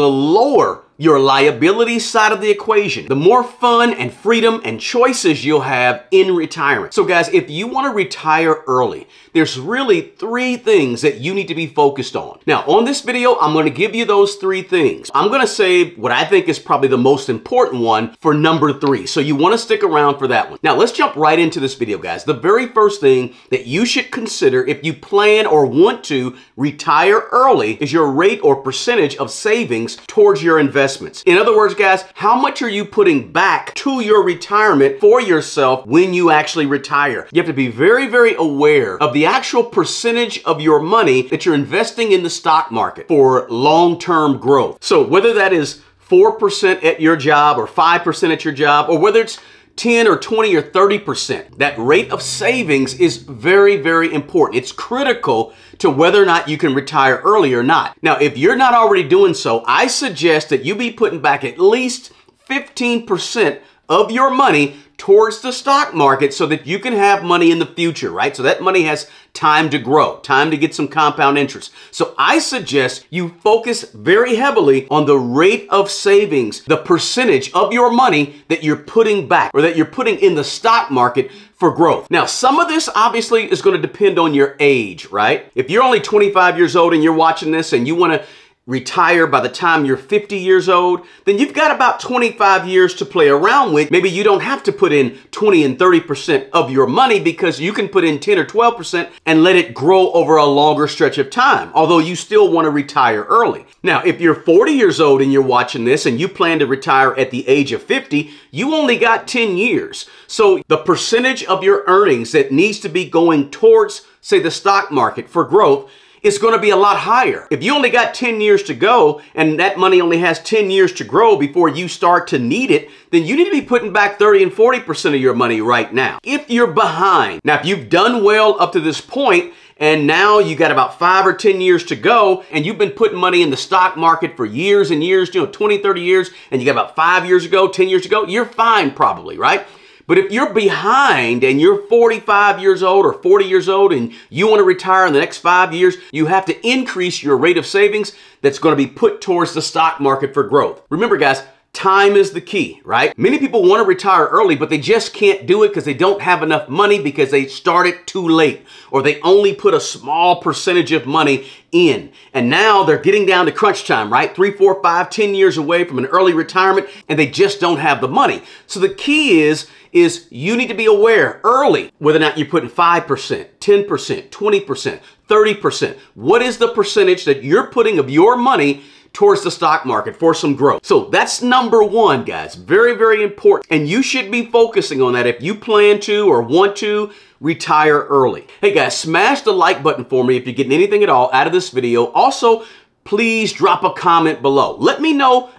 the lower your liability side of the equation, the more fun and freedom and choices you'll have in retirement. So guys, if you want to retire early, there's really 3 things that you need to be focused on. Now, on this video, I'm going to give you those 3 things. I'm going to say what I think is probably the most important one for number 3. So you want to stick around for that one. Now, let's jump right into this video, guys. The very first thing that you should consider if you plan or want to retire early is your rate or percentage of savings towards your investments. In other words, guys, how much are you putting back to your retirement for yourself when you actually retire? You have to be very, very aware of the actual percentage of your money that you're investing in the stock market for long-term growth. So whether that is 4% at your job or 5% at your job, or whether it's 10 or 20 or 30%, that rate of savings is very, very important. It's critical to whether or not you can retire early or not. Now, if you're not already doing so, I suggest that you be putting back at least 15% of your money towards the stock market so that you can have money in the future, right? So that money has time to grow, time to get some compound interest. So I suggest you focus very heavily on the rate of savings, the percentage of your money that you're putting back or that you're putting in the stock market for growth. Now, some of this obviously is going to depend on your age, right? If you're only 25 years old and you're watching this and you want to retire by the time you're 50 years old, then you've got about 25 years to play around with. Maybe you don't have to put in 20 and 30% of your money because you can put in 10 or 12% and let it grow over a longer stretch of time, although you still want to retire early. Now, if you're 40 years old and you're watching this and you plan to retire at the age of 50, you only got 10 years. So the percentage of your earnings that needs to be going towards, say, the stock market for growth it's going to be a lot higher. If you only got 10 years to go and that money only has 10 years to grow before you start to need it, then you need to be putting back 30 and 40% of your money right now. If you're behind, now if you've done well up to this point and now you got about 5 or 10 years to go and you've been putting money in the stock market for years and years, 20, 30 years, and you got about 5 years ago, 10 years ago, you're fine probably, right? But if you're behind and you're 45 years old or 40 years old and you want to retire in the next 5 years, you have to increase your rate of savings that's going to be put towards the stock market for growth. Remember, guys, time is the key, right? Many people want to retire early, but they just can't do it because they don't have enough money because they started too late or they only put a small percentage of money in. And now they're getting down to crunch time, right? 3, 4, 5, 10 years away from an early retirement and they just don't have the money. So the key is you need to be aware early whether or not you're putting 5%, 10%, 20%, 30%. What is the percentage that you're putting of your money towards the stock market for some growth? So that's number 1, guys. Very, very important. And you should be focusing on that if you plan to or want to retire early. Hey guys, smash the like button for me if you're getting anything at all out of this video. Also, please drop a comment below. Let me know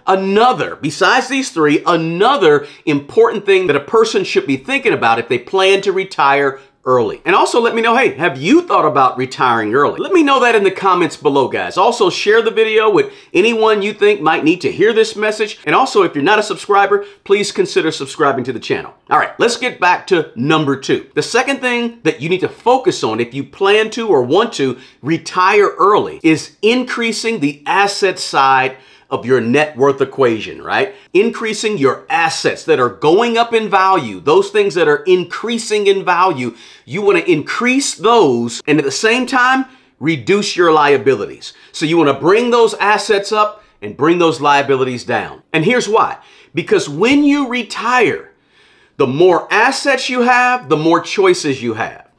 besides these 3, another important thing that a person should be thinking about if they plan to retire early. And also let me know, hey, have you thought about retiring early? Let me know that in the comments below, guys. Also share the video with anyone you think might need to hear this message. And also, if you're not a subscriber, please consider subscribing to the channel. All right, let's get back to number 2. The second thing that you need to focus on if you plan to or want to retire early is increasing the asset side of your net worth equation, right? Increasing your assets that are going up in value, those things that are increasing in value, you want to increase those and at the same time, reduce your liabilities. So you want to bring those assets up and bring those liabilities down. And here's why. Because when you retire, the more assets you have, the more choices you have.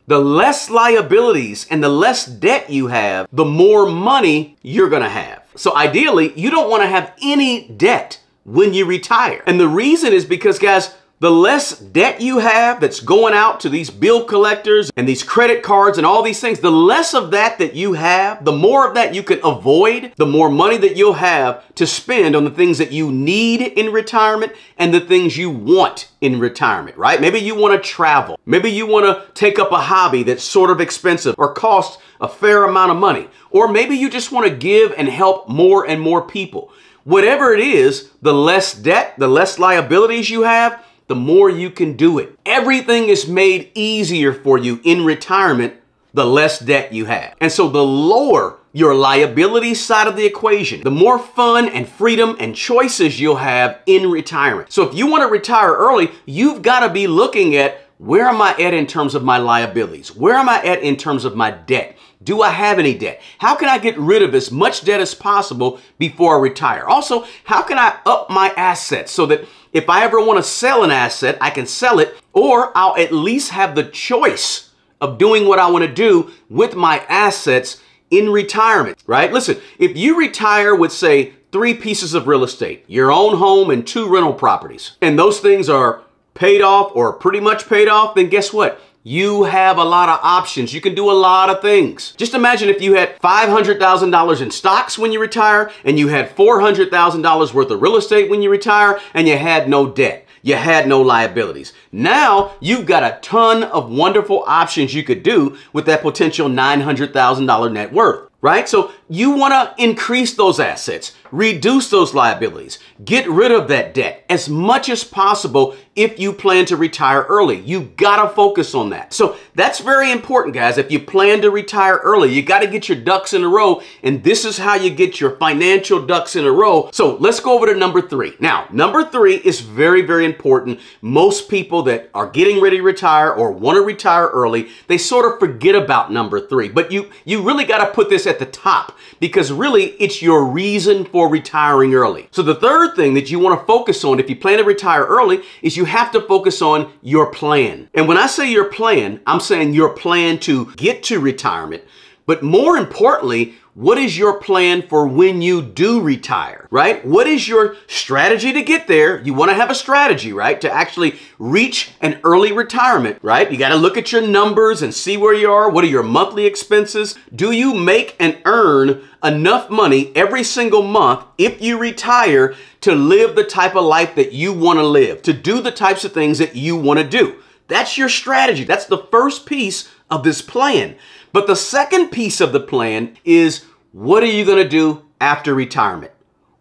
The less liabilities and the less debt you have, the more money you're going to have. So ideally, you don't want to have any debt when you retire. And the reason is because, guys, the less debt you have that's going out to these bill collectors and these credit cards and all these things, the less of that you have, the more of that you can avoid, the more money that you'll have to spend on the things that you need in retirement and the things you want in retirement, right? Maybe you want to travel. Maybe you want to take up a hobby that's sort of expensive or costs a fair amount of money. Or maybe you just want to give and help more and more people. Whatever it is, the less debt, the less liabilities you have, the more you can do it. Everything is made easier for you in retirement the less debt you have. And so the lower your liability side of the equation, the more fun and freedom and choices you'll have in retirement. So if you want to retire early, you've got to be looking at, where am I at in terms of my liabilities? Where am I at in terms of my debt? Do I have any debt? How can I get rid of as much debt as possible before I retire? Also, how can I up my assets so that if I ever want to sell an asset, I can sell it, or I'll at least have the choice of doing what I want to do with my assets in retirement, right? Listen, if you retire with, say, 3 pieces of real estate, your own home and 2 rental properties, and those things are paid off or pretty much paid off, then guess what? You have a lot of options. You can do a lot of things. Just imagine if you had $500,000 in stocks when you retire, and you had $400,000 worth of real estate when you retire, and you had no debt. You had no liabilities. Now you've got a ton of wonderful options you could do with that potential $900,000 net worth, right? So you want to increase those assets, reduce those liabilities, get rid of that debt as much as possible if you plan to retire early. You got to focus on that. So that's very important, guys. If you plan to retire early, you got to get your ducks in a row, and this is how you get your financial ducks in a row. So let's go over to number 3. Now, number 3 is very, very important. Most people that are getting ready to retire or want to retire early, they sort of forget about number 3, but you really got to put this at the top, because really it's your reason for retiring early. So the third thing that you want to focus on if you plan to retire early is you have to focus on your plan. And when I say your plan, I'm saying your plan to get to retirement, but more importantly, what is your plan for when you do retire, right? What is your strategy to get there? You want to have a strategy, right? To actually reach an early retirement, right? You got to look at your numbers and see where you are. What are your monthly expenses? Do you make and earn enough money every single month if you retire to live the type of life that you want to live, to do the types of things that you want to do? That's your strategy. That's the first piece of this plan. But the second piece of the plan is, what are you going to do after retirement?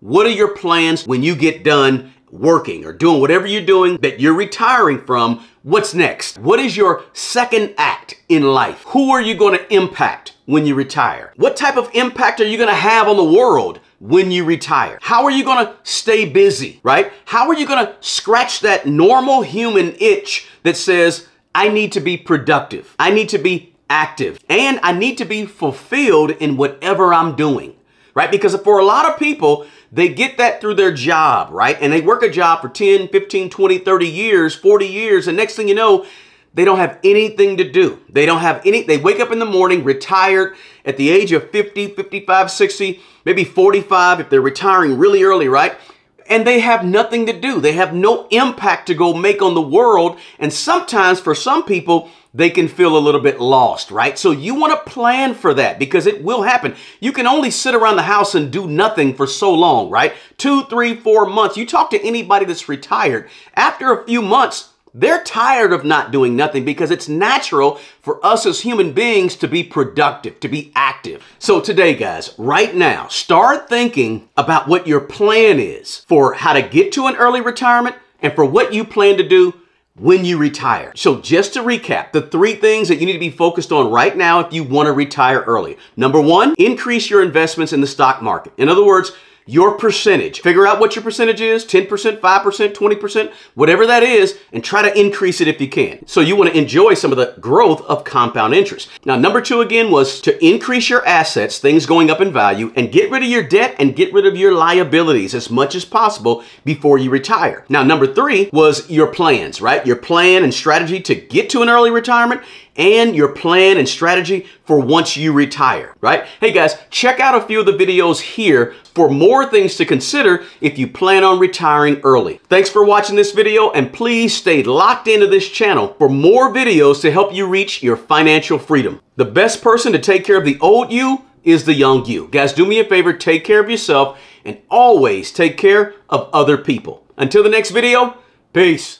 What are your plans when you get done working or doing whatever you're doing that you're retiring from? What's next? What is your second act in life? Who are you going to impact when you retire? What type of impact are you going to have on the world when you retire? How are you going to stay busy, right? How are you going to scratch that normal human itch that says, I need to be productive, I need to be active, and I need to be fulfilled in whatever I'm doing, right? Because for a lot of people, they get that through their job, right? And they work a job for 10, 15, 20, 30 years, 40 years, and next thing you know, they don't have anything to do. They don't have any, they wake up in the morning, retired at the age of 50, 55, 60, maybe 45 if they're retiring really early, right? And they have nothing to do. They have no impact to go make on the world. And sometimes for some people, they can feel a little bit lost, right? So you want to plan for that, because it will happen. You can only sit around the house and do nothing for so long, right? 2, 3, 4 months. You talk to anybody that's retired, after a few months, they're tired of not doing nothing, because it's natural for us as human beings to be productive, to be active. So today, guys, right now, start thinking about what your plan is for how to get to an early retirement and for what you plan to do when you retire. So just to recap, the 3 things that you need to be focused on right now if you want to retire early. Number 1, increase your investments in the stock market. In other words, your percentage. Figure out what your percentage is, 10%, 5%, 20%, whatever that is, and try to increase it if you can. So you want to enjoy some of the growth of compound interest. Now, number 2 again was to increase your assets, things going up in value, and get rid of your debt and get rid of your liabilities as much as possible before you retire. Now, number 3 was your plans, right? Your plan and strategy to get to an early retirement, and your plan and strategy for once you retire, right? Hey guys, check out a few of the videos here for more things to consider if you plan on retiring early. Thanks for watching this video, and please stay locked into this channel for more videos to help you reach your financial freedom. The best person to take care of the old you is the young you. Guys, do me a favor, take care of yourself and always take care of other people. Until the next video, peace.